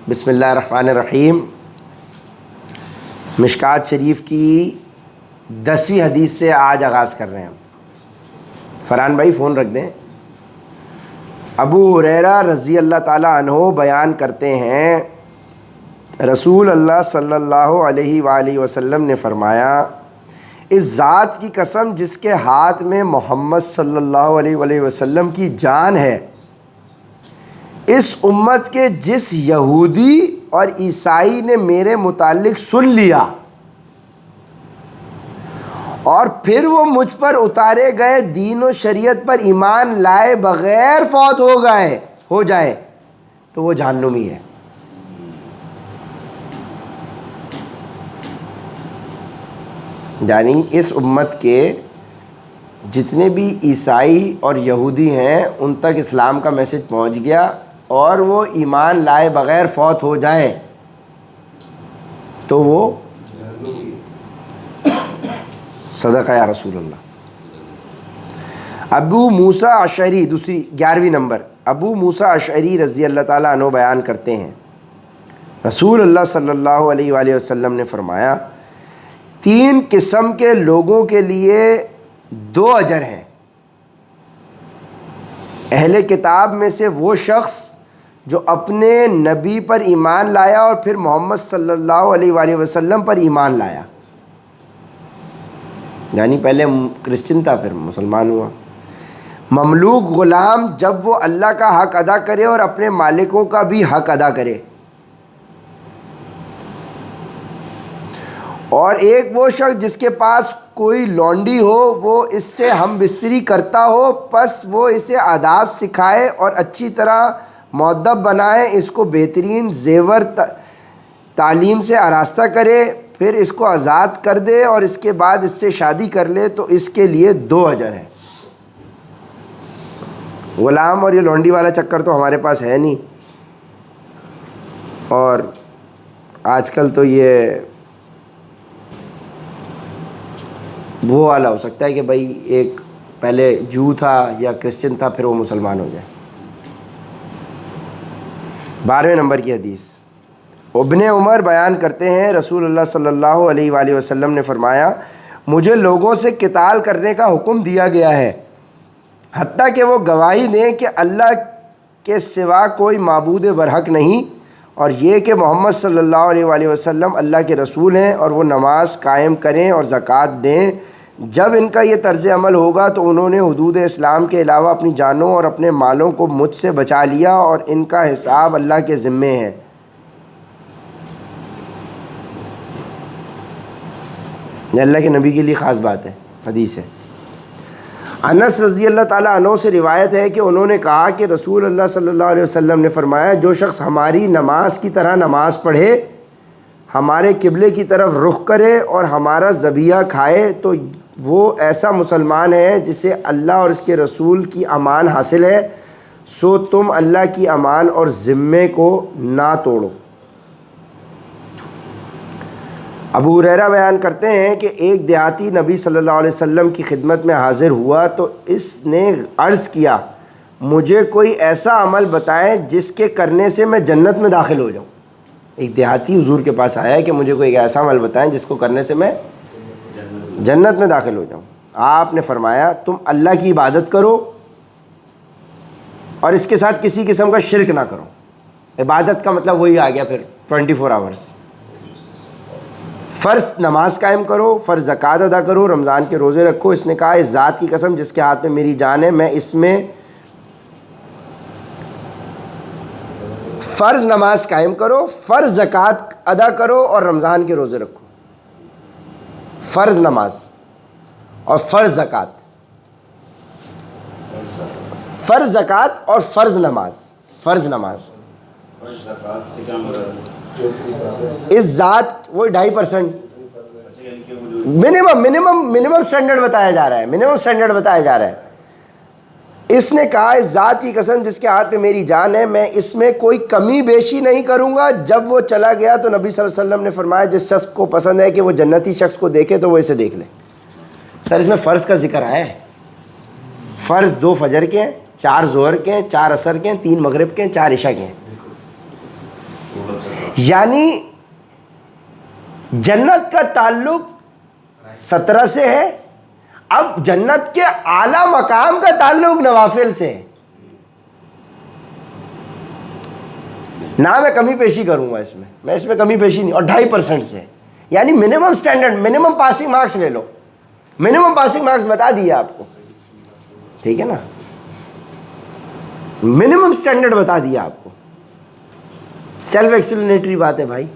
بسم اللہ الرحمن الرحیم۔ مشکات شریف کی 10ویں حدیث سے آج آغاز کر رہے ہیں ہم۔ فرحان بھائی فون رکھ دیں۔ ابو ہریرہ رضی اللہ تعالیٰ عنہ بیان کرتے ہیں، رسول اللہ صلی اللہ علیہ وآلہ وسلم نے فرمایا، اس ذات کی قسم جس کے ہاتھ میں محمد صلی اللہ علیہ وآلہ وسلم کی جان ہے، اس امت کے جس یہودی اور عیسائی نے میرے متعلق سن لیا اور پھر وہ مجھ پر اتارے گئے دین و شریعت پر ایمان لائے بغیر فوت ہو جائے تو وہ جہنمی ہے۔ یعنی اس امت کے جتنے بھی عیسائی اور یہودی ہیں ان تک اسلام کا میسج پہنچ گیا اور وہ ایمان لائے بغیر فوت ہو جائیں تو وہ صدقہ یا رسول اللہ۔ ابو موسیٰ اشعری، دوسری 11ویں نمبر، ابو موسیٰ اشعری رضی اللہ تعالیٰ عنہ بیان کرتے ہیں، رسول اللہ صلی اللہ علیہ وآلہ وسلم نے فرمایا، 3 قسم کے لوگوں کے لیے 2 اجر ہیں۔ اہل کتاب میں سے وہ شخص جو اپنے نبی پر ایمان لایا اور پھر محمد صلی اللہ علیہ وآلہ وسلم پر ایمان لایا، یعنی پہلے کرسچن تھا پھر مسلمان ہوا۔ مملوک غلام جب وہ اللہ کا حق ادا کرے اور اپنے مالکوں کا بھی حق ادا کرے، اور ایک وہ شخص جس کے پاس کوئی لونڈی ہو، وہ اس سے ہم بستری کرتا ہو، پس وہ اسے آداب سکھائے اور اچھی طرح مؤدب بنائے، اس کو بہترین زیور تعلیم سے آراستہ کرے، پھر اس کو آزاد کر دے اور اس کے بعد اس سے شادی کر لے تو اس کے لیے 2 اجر ہیں۔ غلام اور یہ لونڈی والا چکر تو ہمارے پاس ہے نہیں، اور آج کل تو یہ وہ والا ہو سکتا ہے کہ بھائی ایک پہلے جو تھا یا کرسچن تھا پھر وہ مسلمان ہو جائے۔ 12ویں نمبر کی حدیث، ابن عمر بیان کرتے ہیں، رسول اللہ صلی اللہ علیہ وآلہ وسلم نے فرمایا، مجھے لوگوں سے قتال کرنے کا حکم دیا گیا ہے حتیٰ کہ وہ گواہی دیں کہ اللہ کے سوا کوئی معبود برحق نہیں، اور یہ کہ محمد صلی اللہ علیہ وآلہ وسلم اللہ کے رسول ہیں، اور وہ نماز قائم کریں اور زکوٰۃ دیں۔ جب ان کا یہ طرز عمل ہوگا تو انہوں نے حدود اسلام کے علاوہ اپنی جانوں اور اپنے مالوں کو مجھ سے بچا لیا، اور ان کا حساب اللہ کے ذمے ہے۔ یہ اللہ کے نبی کے لیے خاص بات ہے، حدیث ہے۔ انس رضی اللہ تعالیٰ عنہ سے روایت ہے کہ انہوں نے کہا کہ رسول اللہ صلی اللہ علیہ وسلم نے فرمایا، جو شخص ہماری نماز کی طرح نماز پڑھے، ہمارے قبلے کی طرف رخ کرے اور ہمارا ذبیحہ کھائے تو وہ ایسا مسلمان ہے جسے اللہ اور اس کے رسول کی امان حاصل ہے، سو تم اللہ کی امان اور ذمے کو نہ توڑو۔ ابو ہریرہ بیان کرتے ہیں کہ ایک دیہاتی نبی صلی اللہ علیہ وسلم کی خدمت میں حاضر ہوا تو اس نے عرض کیا، مجھے کوئی ایسا عمل بتائیں جس کے کرنے سے میں جنت میں داخل ہو جاؤں۔ ایک دیہاتی حضور کے پاس آیا ہے کہ مجھے کوئی ایسا عمل بتائیں جس کو کرنے سے میں جنت میں داخل ہو جاؤں۔ آپ نے فرمایا، تم اللہ کی عبادت کرو اور اس کے ساتھ کسی قسم کا شرک نہ کرو۔ عبادت کا مطلب وہی آ گیا پھر 24 آورس۔ فرض نماز قائم کرو، فرض زکوٰۃ ادا کرو، رمضان کے روزے رکھو۔ اس نے کہا، اس ذات کی قسم جس کے ہاتھ میں میری جان ہے، میں اس میں فرض نماز قائم کرو، فرض زکوٰۃ ادا کرو اور رمضان کے روزے رکھو۔ فرض نماز اور فرض زکوٰۃ، فرض زکوٰۃ اور فرض نماز، فرض نماز اس ذات وہ 2.5% منیمم سٹینڈرڈ بتایا جا رہا ہے، منیمم سٹینڈرڈ بتایا جا رہا ہے۔ اس نے کہا، اس ذات کی قسم جس کے ہاتھ میں میری جان ہے، میں اس میں کوئی کمی بیشی نہیں کروں گا۔ جب وہ چلا گیا تو نبی صلی اللہ علیہ وسلم نے فرمایا، جس شخص کو پسند ہے کہ وہ جنتی شخص کو دیکھے تو وہ اسے دیکھ لے۔ سر اس میں فرض کا ذکر آیا ہے، فرض 2 فجر کے ہیں، 4 ظہر کے ہیں، 4 عصر کے ہیں، 3 مغرب کے ہیں، 4 عشاء کے ہیں۔ یعنی جنت کا تعلق 17 سے ہے، اب جنت کے اعلیٰ مقام کا تعلق نوافل سے ہے. نہ میں کمی پیشی کروں گا میں اس میں کمی پیشی نہیں، اور 2.5% سے، یعنی minimum standard, minimum passing marks لے لو، منیمم پاسنگ مارکس بتا دیے آپ کو، ٹھیک ہے نا، منیمم سٹینڈرڈ بتا دیا آپ کو. سیلف ایکسپلینیٹری بات ہے بھائی،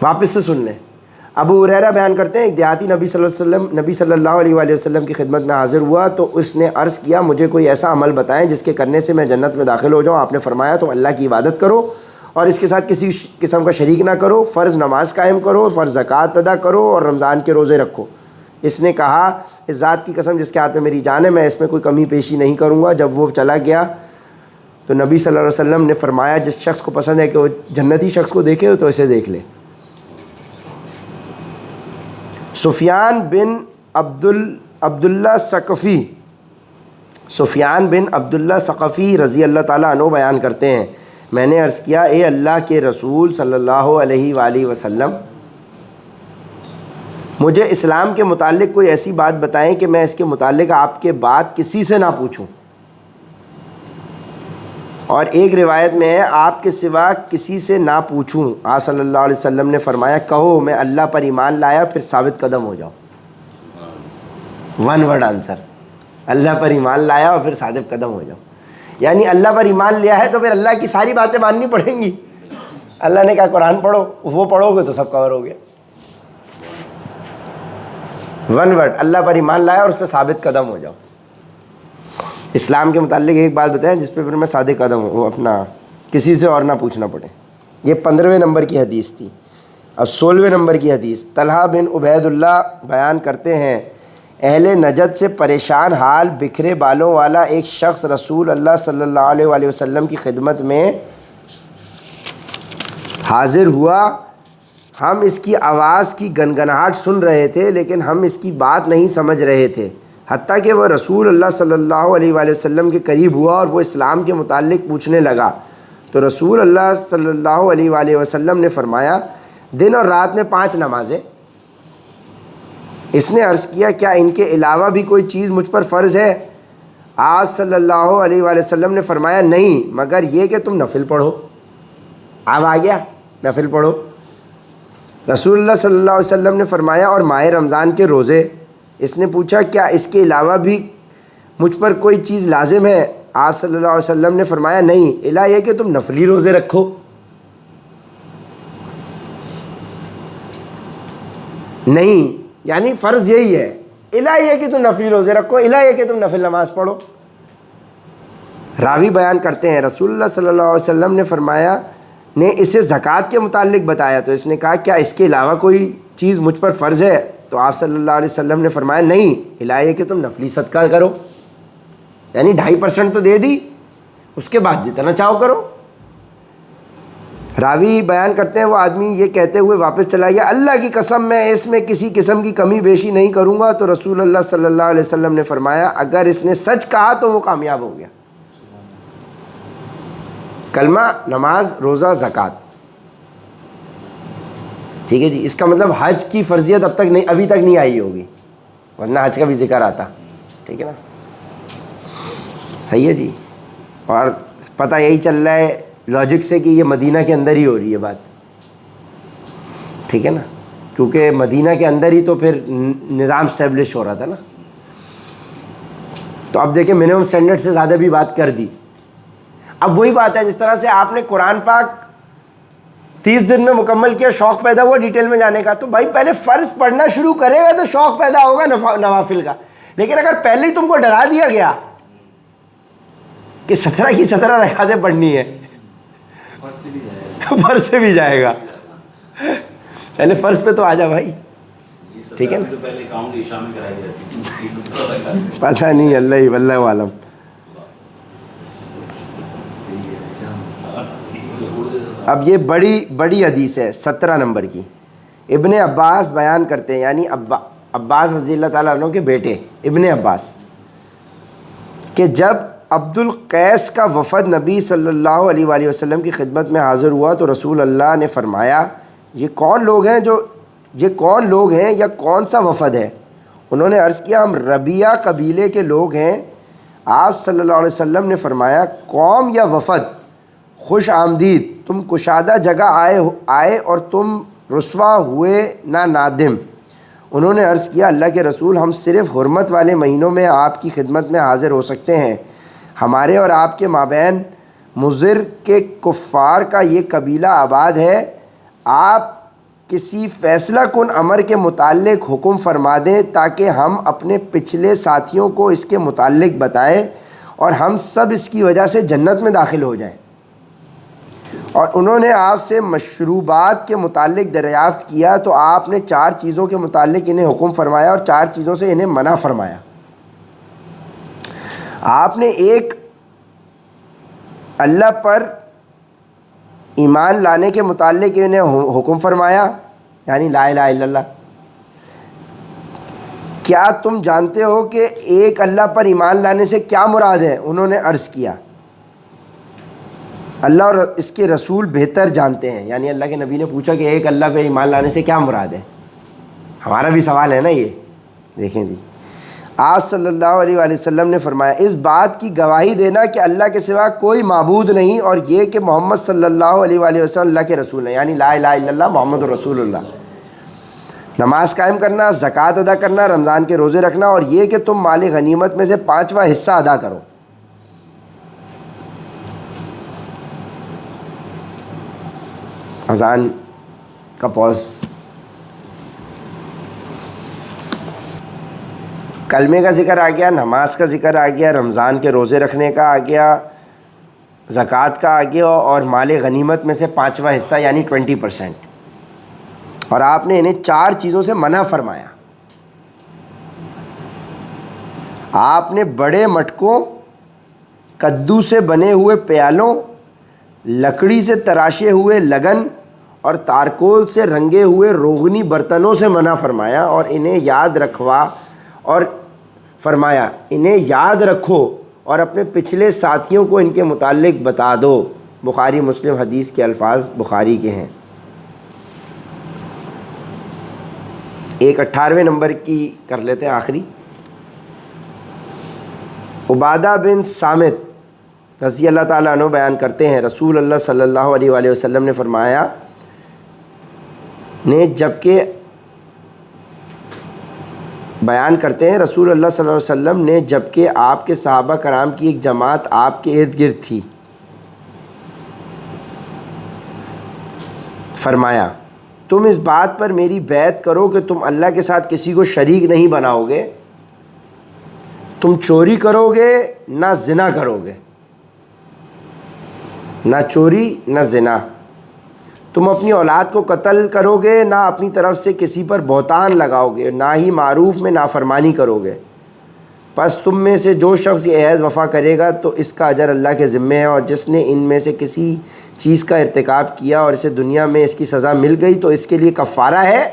واپس سے سن لیں. ابو ہریرہ بیان کرتے ہیں ایک دیہاتی نبی صلی اللہ علیہ وآلہ وسلم کی خدمت میں حاضر ہوا تو اس نے عرض کیا مجھے کوئی ایسا عمل بتائیں جس کے کرنے سے میں جنت میں داخل ہو جاؤں. آپ نے فرمایا تم اللہ کی عبادت کرو اور اس کے ساتھ کسی قسم کا شریک نہ کرو، فرض نماز قائم کرو، فرض زکوٰۃ ادا کرو اور رمضان کے روزے رکھو. اس نے کہا اس ذات کی قسم جس کے ہاتھ میں میری جان ہے میں اس میں کوئی کمی پیشی نہیں کروں گا. جب وہ چلا گیا تو نبی صلی اللہ علیہ وسلم نے فرمایا جس شخص کو پسند ہے کہ وہ جنتی شخص کو دیکھے تو اسے دیکھ لے. سفیان بن عبداللہ ثقفی رضی اللہ تعالیٰ عنہ بیان کرتے ہیں میں نے عرض کیا اے اللہ کے رسول صلی اللہ علیہ وآلہ وسلم مجھے اسلام کے متعلق کوئی ایسی بات بتائیں کہ میں اس کے متعلق آپ کے بعد کسی سے نہ پوچھوں. اور ایک روایت میں ہے آپ کے سوا کسی سے نہ پوچھوں. آپ صلی اللہ علیہ وسلم نے فرمایا کہو میں اللہ پر ایمان لایا پھر ثابت قدم ہو جاؤ. ون ورڈ آنسر، اللہ پر ایمان لایا اور پھر ثابت قدم ہو جاؤ. یعنی اللہ پر ایمان لیا ہے تو پھر اللہ کی ساری باتیں ماننی پڑیں گی. اللہ نے کہا قرآن پڑھو، وہ پڑھو گے تو سب کور ہو گیا. ون ورڈ، اللہ پر ایمان لایا اور اس پہ ثابت قدم ہو جاؤ. اسلام کے متعلق ایک بات بتائیں جس پہ پھر میں صادق قدم ہوں، اپنا کسی سے اور نہ پوچھنا پڑے. یہ 15ویں نمبر کی حدیث تھی. اب 16ویں نمبر کی حدیث طلحہ بن عبید اللہ بیان کرتے ہیں اہل نجد سے پریشان حال بکھرے بالوں والا ایک شخص رسول اللہ صلی اللہ علیہ وآلہ وسلم کی خدمت میں حاضر ہوا. ہم اس کی آواز کی گنگناہٹ سن رہے تھے لیکن ہم اس کی بات نہیں سمجھ رہے تھے، حتیٰ کہ وہ رسول اللہ صلی اللہ علیہ وآلہ وسلم کے قریب ہوا اور وہ اسلام کے متعلق پوچھنے لگا. تو رسول اللہ صلی اللہ علیہ وآلہ وسلم نے فرمایا دن اور رات میں 5 نمازیں. اس نے عرض کیا کیا ان کے علاوہ بھی کوئی چیز مجھ پر فرض ہے؟ آپ صلی اللہ علیہ وآلہ وسلم نے فرمایا نہیں مگر یہ کہ تم نفل پڑھو. اب آ گیا نفل پڑھو. رسول اللہ صلی اللہ علیہ وسلم نے فرمایا اور ماہ رمضان کے روزے. اس نے پوچھا کیا اس کے علاوہ بھی مجھ پر کوئی چیز لازم ہے؟ آپ صلی اللہ علیہ وسلم نے فرمایا نہیں الا یہ کہ تم نفلی روزے رکھو. نہیں یعنی فرض یہی ہے، الا یہ کہ تم نفلی روزے رکھو، الا یہ کہ تم نفل نماز پڑھو. راوی بیان کرتے ہیں رسول اللہ صلی اللہ علیہ وسلم نے فرمایا نے اسے زکوٰۃ کے متعلق بتایا تو اس نے کہا کیا اس کے علاوہ کوئی چیز مجھ پر فرض ہے؟ تو آپ صلی اللہ علیہ وسلم نے فرمایا نہیں الا یہ کہ تم نفلی صدقہ کرو. یعنی 2.5% تو دے دی، اس کے بعد جتنا چاہو کرو. راوی بیان کرتے ہیں وہ آدمی یہ کہتے ہوئے واپس چلا گیا اللہ کی قسم میں اس میں کسی قسم کی کمی بیشی نہیں کروں گا. تو رسول اللہ صلی اللہ علیہ وسلم نے فرمایا اگر اس نے سچ کہا تو وہ کامیاب ہو گیا. کلمہ، نماز، روزہ، زکوٰۃ، ٹھیک ہے جی. اس کا مطلب حج کی فرضیت ابھی تک نہیں آئی ہوگی ورنہ حج کا بھی ذکر آتا، ٹھیک ہے نا. صحیح ہے جی. اور پتہ یہی چل رہا ہے لاجک سے کہ یہ مدینہ کے اندر ہی ہو رہی ہے بات، ٹھیک ہے نا، کیونکہ مدینہ کے اندر ہی تو پھر نظام اسٹیبلش ہو رہا تھا نا. تو اب دیکھیں منیمم سٹینڈرڈ سے زیادہ بھی بات کر دی. اب وہی بات ہے جس طرح سے آپ نے قرآن پاک 30 دن میں مکمل کیا، شوق پیدا ہوا ڈیٹیل میں جانے کا، تو بھائی پہلے فرض پڑھنا شروع کرے گا تو شوق پیدا ہوگا نوافل کا. لیکن اگر پہلے ہی تم کو ڈرا دیا گیا کہ 17 کی 17 رکعتیں پڑھنی ہے، فرض سے بھی جائے گا. پہلے فرض پہ تو آ جا بھائی، ٹھیک ہے نا. پتہ نہیں، اللہ عالم. اب یہ بڑی حدیث ہے 17 نمبر کی. ابن عباس بیان کرتے ہیں، یعنی عباس رضی اللہ تعالیٰ عنہ کے بیٹے ابن عباس، کہ جب عبد القیس کا وفد نبی صلی اللہ علیہ وآلہ وسلم کی خدمت میں حاضر ہوا تو رسول اللہ نے فرمایا یہ کون لوگ ہیں یا کون سا وفد ہے؟ انہوں نے عرض کیا ہم ربیہ قبیلے کے لوگ ہیں۔ آپ صلی اللہ علیہ وسلم نے فرمایا قوم یا وفد، خوش آمدید، تم کشادہ جگہ آئے اور تم رسوا ہوئے نہ نادم۔ انہوں نے عرض کیا اللہ کے رسول ہم صرف حرمت والے مہینوں میں آپ کی خدمت میں حاضر ہو سکتے ہیں، ہمارے اور آپ کے مابین مضر کے کفار کا یہ قبیلہ آباد ہے، آپ کسی فیصلہ کن امر کے متعلق حکم فرما دیں تاکہ ہم اپنے پچھلے ساتھیوں کو اس کے متعلق بتائیں اور ہم سب اس کی وجہ سے جنت میں داخل ہو جائیں۔ اور انہوں نے آپ سے مشروبات کے متعلق دریافت کیا تو آپ نے 4 چیزوں کے متعلق انہیں حکم فرمایا اور 4 چیزوں سے انہیں منع فرمایا۔ آپ نے ایک اللہ پر ایمان لانے کے متعلق انہیں حکم فرمایا، یعنی لا الہ الا اللہ۔ کیا تم جانتے ہو کہ ایک اللہ پر ایمان لانے سے کیا مراد ہے؟ انہوں نے عرض کیا اللہ اور اس کے رسول بہتر جانتے ہیں، یعنی اللہ کے نبی نے پوچھا کہ ایک اللہ پر ایمان لانے سے کیا مراد ہے؟ ہمارا بھی سوال ہے نا یہ، دیکھیں جی۔ آپ صلی اللہ علیہ وآلہ وسلم نے فرمایا اس بات کی گواہی دینا کہ اللہ کے سوا کوئی معبود نہیں اور یہ کہ محمد صلی اللہ علیہ وآلہ وسلم اللہ کے رسول ہیں، یعنی لا الہ الا اللہ محمد رسول اللہ۔ نماز قائم کرنا، زکوٰۃ ادا کرنا، رمضان کے روزے رکھنا، اور یہ کہ تم مال غنیمت میں سے 5واں حصہ ادا کرو۔ اذان کا پوز، کلمے کا ذکر آ گیا، نماز کا ذکر آ گیا، رمضان کے روزے رکھنے کا آ گیا، زکوٰۃ کا آ گیا، اور مال غنیمت میں سے 5واں حصہ یعنی 20%۔ اور آپ نے انہیں 4 چیزوں سے منع فرمایا۔ آپ نے بڑے مٹکوں، کدو سے بنے ہوئے پیالوں، لکڑی سے تراشے ہوئے لگن اور تارکول سے رنگے ہوئے روغنی برتنوں سے منع فرمایا، اور انہیں یاد رکھو اور اپنے پچھلے ساتھیوں کو ان کے متعلق بتا دو۔ بخاری مسلم حدیث کے الفاظ بخاری کے ہیں۔ ایک 18ویں نمبر کی کر لیتے ہیں آخری۔ عبادہ بن صامت رضی اللہ تعالیٰ عنہ بیان کرتے ہیں رسول اللہ صلی اللہ علیہ وآلہ وسلم نے فرمایا بیان کرتے ہیں رسول اللہ صلی اللہ علیہ وسلم نے جبکہ آپ کے صحابہ کرام کی ایک جماعت آپ کے ارد گرد تھی، فرمایا تم اس بات پر میری بیعت کرو کہ تم اللہ کے ساتھ کسی کو شریک نہیں بناؤ گے، تم چوری کرو گے نہ زنا کرو گے، نہ چوری نہ زنا، تم اپنی اولاد کو قتل کرو گے، نہ اپنی طرف سے کسی پر بہتان لگاؤ گے، نہ ہی معروف میں نافرمانی کرو گے، پس تم میں سے جو شخص یہ عہد وفا کرے گا تو اس کا اجر اللہ کے ذمے ہے، اور جس نے ان میں سے کسی چیز کا ارتکاب کیا اور اسے دنیا میں اس کی سزا مل گئی تو اس کے لیے کفارہ ہے،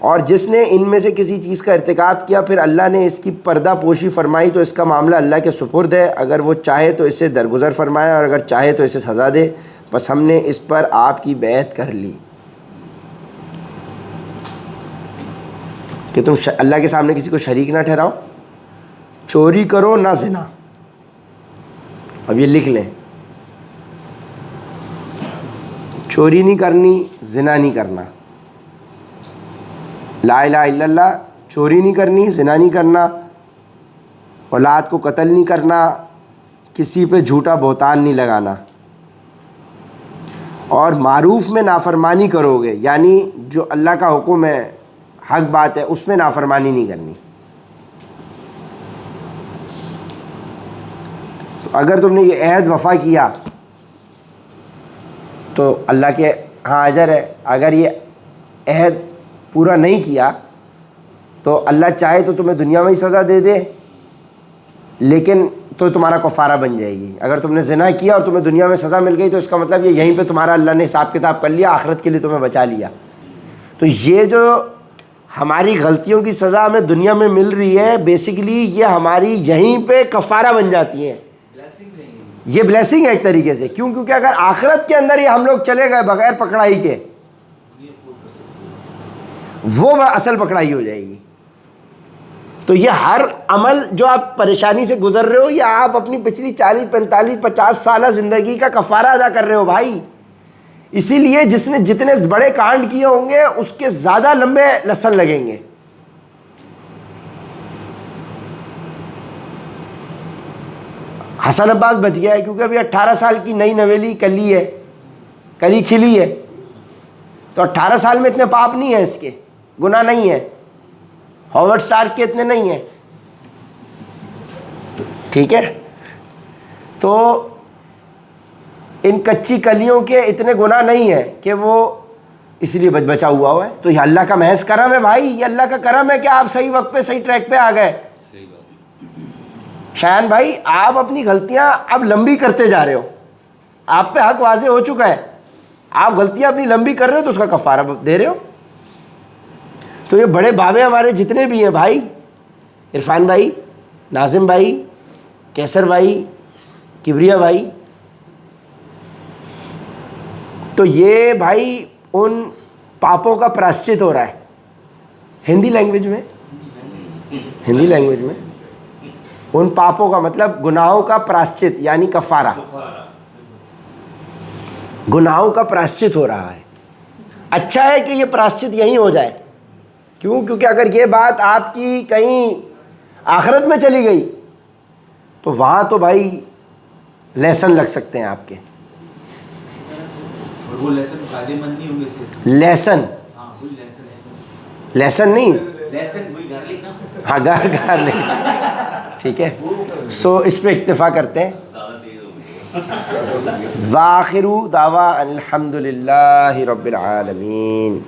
اور جس نے ان میں سے کسی چیز کا ارتکاب کیا پھر اللہ نے اس کی پردہ پوشی فرمائی تو اس کا معاملہ اللہ کے سپرد ہے، اگر وہ چاہے تو اسے درگزر فرمائے اور اگر چاہے تو اسے سزا دے، بس ہم نے اس پر آپ کی بیعت کر لی کہ تم اللہ کے سامنے کسی کو شریک نہ ٹھہراؤ، چوری کرو نہ زنا۔ اب یہ لکھ لیں، چوری نہیں کرنی، زنا نہیں کرنا، لا الہ الا اللہ، چوری نہیں کرنی، زنا نہیں کرنا، اولاد کو قتل نہیں کرنا، کسی پہ جھوٹا بہتان نہیں لگانا، اور معروف میں نافرمانی کرو گے، یعنی جو اللہ کا حکم ہے، حق بات ہے، اس میں نافرمانی نہیں کرنی۔ تو اگر تم نے یہ عہد وفا کیا تو اللہ کے ہاں اجر ہے، اگر یہ عہد پورا نہیں کیا تو اللہ چاہے تو تمہیں دنیا میں ہی سزا دے دے، لیکن تو تمہارا کفارہ بن جائے گی۔ اگر تم نے زنا کیا اور تمہیں دنیا میں سزا مل گئی تو اس کا مطلب یہ یہیں پہ تمہارا اللہ نے حساب کتاب کر لیا، آخرت کے لیے تمہیں بچا لیا۔ تو یہ جو ہماری غلطیوں کی سزا ہمیں دنیا میں مل رہی ہے، بیسیکلی یہ ہماری یہیں پہ کفارہ بن جاتی ہیں، یہ بلیسنگ ہے ایک طریقے سے. کیوں؟ کیونکہ اگر آخرت کے اندر ہی ہم لوگ چلے گئے بغیر پکڑائی کے، وہ اصل پکڑائی ہو جائے گی. تو یہ ہر عمل جو آپ پریشانی سے گزر رہے ہو، یا آپ اپنی پچھلی 40 45 50 سالہ زندگی کا کفارہ ادا کر رہے ہو بھائی. اسی لیے جس نے جتنے بڑے کانڈ کیے ہوں گے اس کے زیادہ لمبے لسن لگیں گے. حسن عباس بچ گیا ہے کیونکہ ابھی 18 سال کی نئی نویلی کلی ہے، کلی کھلی ہے، تو 18 سال میں اتنے پاپ نہیں ہیں، اس کے گناہ نہیں ہے. ہاورڈ اسٹارک کے اتنے نہیں ہیں، ٹھیک ہے. تو ان کچی کلیوں کے اتنے گناہ نہیں ہیں کہ وہ اس لیے بچا ہوا ہے. تو یہ اللہ کا محض کرم ہے بھائی، یہ اللہ کا کرم ہے کہ آپ صحیح وقت پہ صحیح ٹریک پہ آ گئے. شایان بھائی آپ اپنی غلطیاں اب لمبی کرتے جا رہے ہو، آپ پہ حق واضح ہو چکا ہے، آپ غلطیاں اپنی لمبی کر رہے ہو تو اس کا کفارہ دے رہے ہو. تو یہ بڑے بابے ہمارے جتنے بھی ہیں بھائی، عرفان بھائی، ناظم بھائی، کیسر بھائی، کبریا بھائی، تو یہ بھائی ان پاپوں کا پراشچت ہو رہا ہے. ہندی لینگویج میں ان پاپوں کا مطلب گناہوں کا پراشچت یعنی کفارہ، گناہوں کا پراشچت ہو رہا ہے. اچھا ہے کہ یہ پراشچت یہیں ہو جائے. کیوں؟ کیونکہ اگر یہ بات آپ کی کہیں آخرت میں چلی گئی تو وہاں تو بھائی لیسن لگ سکتے ہیں آپ کے. وہ لیسن فائدے مند نہیں ہوں گے. لیسن نہیں، لیسن وہی گارلک نا، ہاں گارلک، ٹھیک ہے. سو اس پہ اکتفا کرتے ہیں. وآخر دعویٰ الحمد للہ رب العالمین.